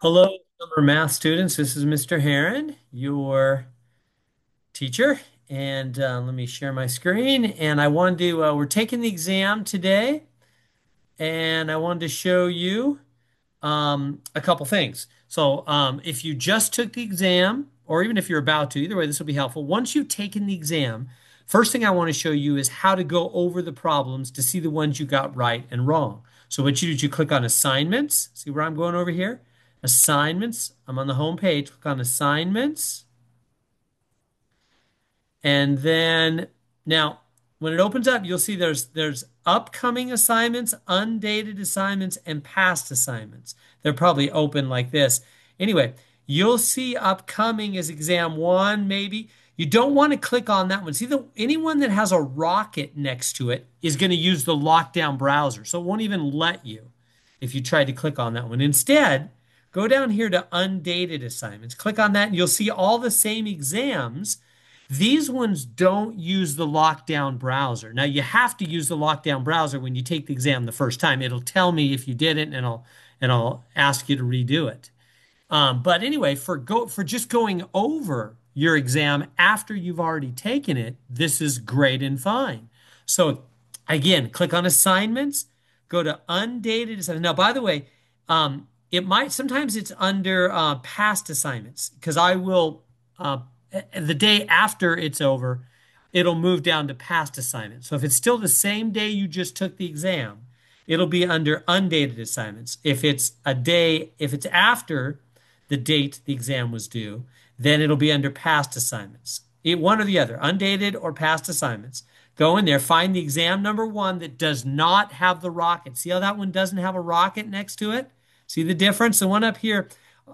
Hello, summer math students. This is Mr. Heron, your teacher. And let me share my screen. And I wanted to, we're taking the exam today, and I wanted to show you a couple things. So if you just took the exam, or even if you're about to, either way, this will be helpful. Once you've taken the exam, first thing I want to show you is how to go over the problems to see the ones you got right and wrong. So what you do is you click on assignments. See where I'm going over here? Assignments. I'm on the home page. Click on assignments. And then now when it opens up, you'll see there's upcoming assignments, undated assignments, and past assignments. They're probably open like this. Anyway, you'll see upcoming is exam one, maybe. You don't want to click on that one. See, anyone that has a rocket next to it is going to use the lockdown browser. So it won't even let you if you try to click on that one. Instead, go down here to undated assignments. Click on that and you'll see all the same exams. These ones don't use the lockdown browser. Now you have to use the lockdown browser when you take the exam the first time. It'll tell me if you didn't, and I'll ask you to redo it. But anyway, for just going over your exam after you've already taken it, this is great and fine. So again, click on assignments, go to undated assignments. Now, by the way, it might sometimes it's under past assignments because I will the day after it's over, it'll move down to past assignments. So if it's still the same day you just took the exam, it'll be under undated assignments. If it's after the date the exam was due, then it'll be under past assignments. One or the other, undated or past assignments. Go in there, find the exam number one that does not have the rocket. See how that one doesn't have a rocket next to it? See the difference? The one up here,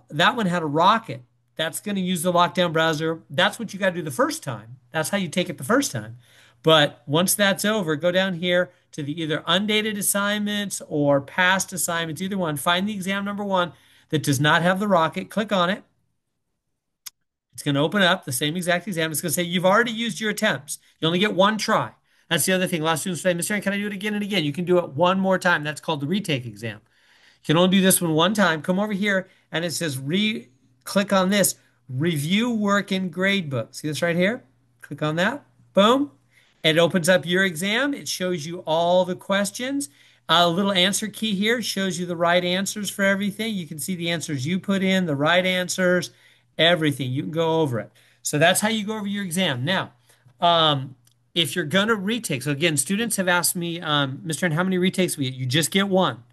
that one had a rocket. That's going to use the lockdown browser. That's what you got to do the first time. That's how you take it the first time. But once that's over, go down here to the either undated assignments or past assignments, either one. Find the exam number one that does not have the rocket. Click on it. It's going to open up the same exact exam. It's going to say you've already used your attempts. You only get one try. That's the other thing. A lot of students say, Mr. Aaron, can I do it again and again? You can do it one more time. That's called the retake exam. You can only do this one time. Come over here and it says click on this, review work in gradebook. See this right here? Click on that. Boom. It opens up your exam. It shows you all the questions. A little answer key here shows you the right answers for everything. You can see the answers you put in, the right answers, everything. You can go over it. So that's how you go over your exam. Now, if you're going to retake, so again, students have asked me, Mr. and how many retakes we get? You just get one.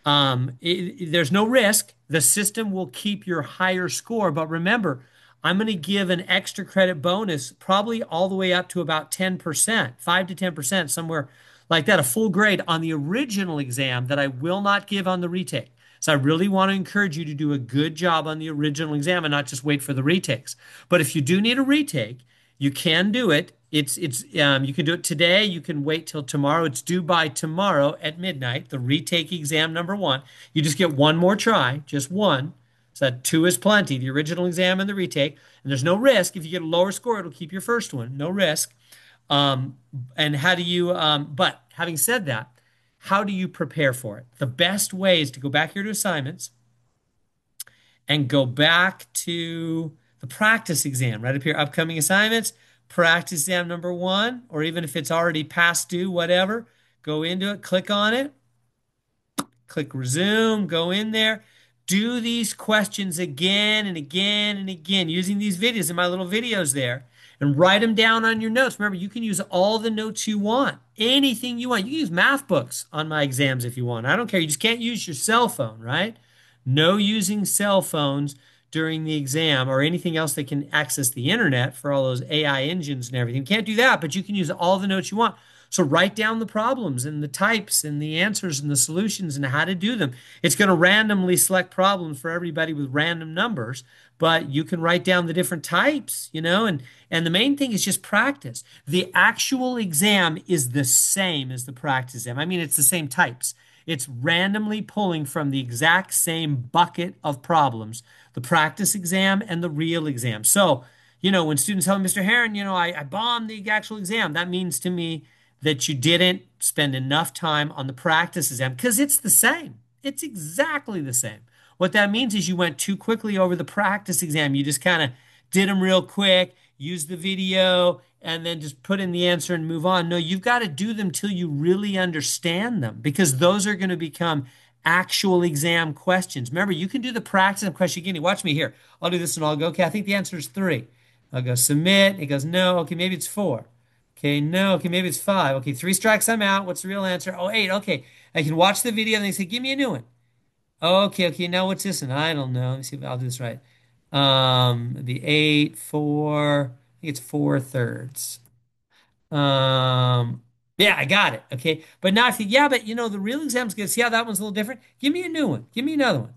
There's no risk. The system will keep your higher score. But remember, I'm going to give an extra credit bonus, probably all the way up to about 10%, 5 to 10%, somewhere like that, a full grade on the original exam that I will not give on the retake. So I really want to encourage you to do a good job on the original exam and not just wait for the retakes. But if you do need a retake, you can do it. You can do it today. You can wait till tomorrow. It's due by tomorrow at midnight. The retake exam number one. You just get one more try, just one. So that two is plenty. The original exam and the retake, and there's no risk. If you get a lower score, it'll keep your first one. No risk. And how do you? But having said that, how do you prepare for it? The best way is to go back here to assignments and go back to the practice exam right up here, upcoming assignments, practice exam number one, or even if it's already past due, whatever, go into it, click on it, click resume, go in there, do these questions again and again and again using these videos in my little videos there and write them down on your notes. Remember, you can use all the notes you want, anything you want. You can use math books on my exams if you want. I don't care. You just can't use your cell phone, right? No using cell phones during the exam or anything else that can access the internet for all those AI engines and everything. You can't do that, but you can use all the notes you want. So write down the problems and the types and the answers and the solutions and how to do them. It's going to randomly select problems for everybody with random numbers, but you can write down the different types, and the main thing is just practice. The actual exam is the same as the practice exam. I mean, it's the same types. It's randomly pulling from the exact same bucket of problems, the practice exam and the real exam. So, when students tell me, Mr. Heron, I bombed the actual exam, that means to me that you didn't spend enough time on the practice exam because it's the same. It's exactly the same. What that means is you went too quickly over the practice exam. You just kind of did them real quick, used the video, and then just put in the answer and move on. No, you've got to do them till you really understand them because those are going to become actual exam questions. Remember, you can do the practice question again. Watch me here. I'll do this and I'll go, okay, I think the answer is three. I'll go submit. It goes, no. Okay, maybe it's four. Okay, no. Okay, maybe it's five. Okay, three strikes, I'm out. What's the real answer? Oh, eight. Okay, I can watch the video and they say, give me a new one. Okay, okay, now what's this one? I don't know. Let me see if I'll do this right. The eight, four, I think it's four thirds. Yeah, I got it. Okay. But now if you, yeah, but the real exam's good. See how that one's a little different? Give me a new one. Give me another one.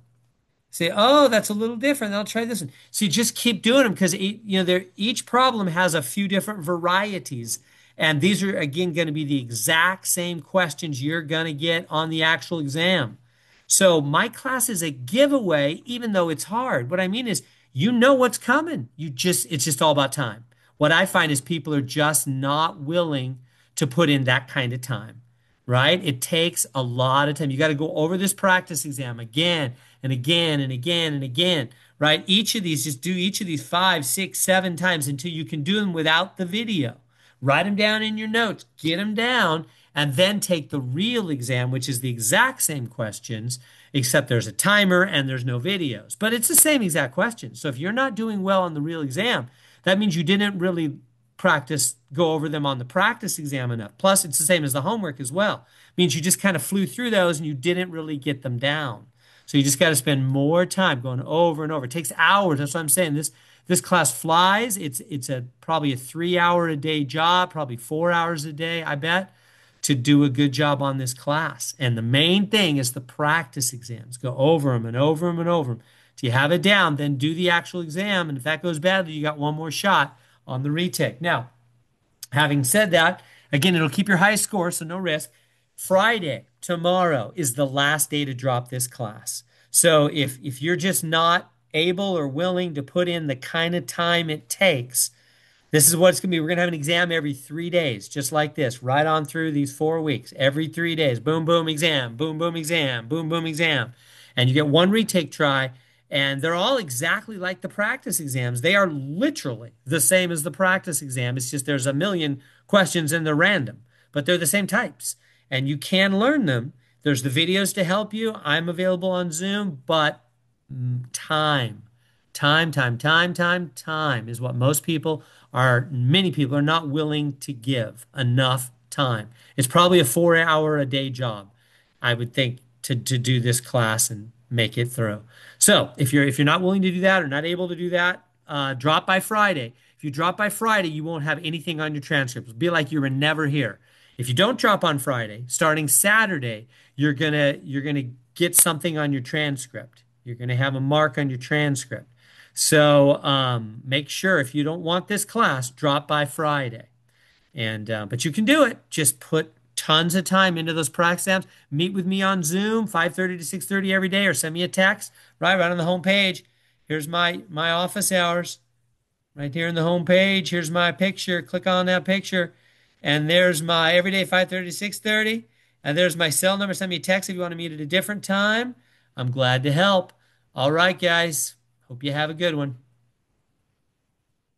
Say, oh, that's a little different. I'll try this one. So you just keep doing them because each problem has a few different varieties, and these are again going to be the exact same questions you're going to get on the actual exam. So my class is a giveaway, even though it's hard. What I mean is, you know what's coming. It's just all about time. What I find is people are just not willing to put in that kind of time, right? It takes a lot of time. You got to go over this practice exam again and again and again and again, right? Just do each of these five, six, seven times until you can do them without the video. Write them down in your notes, get them down, and then take the real exam, which is the exact same questions, except there's a timer and there's no videos. But it's the same exact questions. So if you're not doing well on the real exam, that means you didn't really go over them on the practice exam enough. Plus, it's the same as the homework as well. It means you just kind of flew through those and you didn't really get them down. So you just got to spend more time going over and over. It takes hours. That's what I'm saying. This class flies. It's probably a 3 hour a day job, probably 4 hours a day, I bet, to do a good job on this class. And the main thing is the practice exams. Go over them and over them and over them. Till you have it down, then do the actual exam. And if that goes badly, you got one more shot on the retake. Now, having said that, again, it'll keep your high score, so no risk. Friday, tomorrow, is the last day to drop this class. So if you're just not able or willing to put in the kind of time it takes, this is what it's going to be. We're going to have an exam every 3 days, just like this, right on through these 4 weeks. Every 3 days, boom, boom, exam, boom, boom, exam, boom, boom, exam. And you get one retake try, and they're all exactly like the practice exams. They are literally the same as the practice exam. It's just there's a million questions and they're random, but they're the same types. And you can learn them. There's the videos to help you. I'm available on Zoom, but time. Time is what many people are not willing to give enough time. It's probably a 4 hour a day job, I would think, to do this class and make it through. So if you're not willing to do that or not able to do that, drop by Friday. If you drop by Friday, you won't have anything on your transcript. It'll be like you were never here. If you don't drop on Friday, starting Saturday, you're gonna get something on your transcript. You're gonna have a mark on your transcript. So make sure if you don't want this class, drop by Friday. But you can do it. Just put tons of time into those practice exams. Meet with me on Zoom, 5:30 to 6:30 every day, or send me a text right on the home page. Here's my office hours right here in the home page. Here's my picture. Click on that picture, and there's my everyday 5:30 to 6:30. And there's my cell number. Send me a text if you want to meet at a different time. I'm glad to help. All right, guys. Hope you have a good one.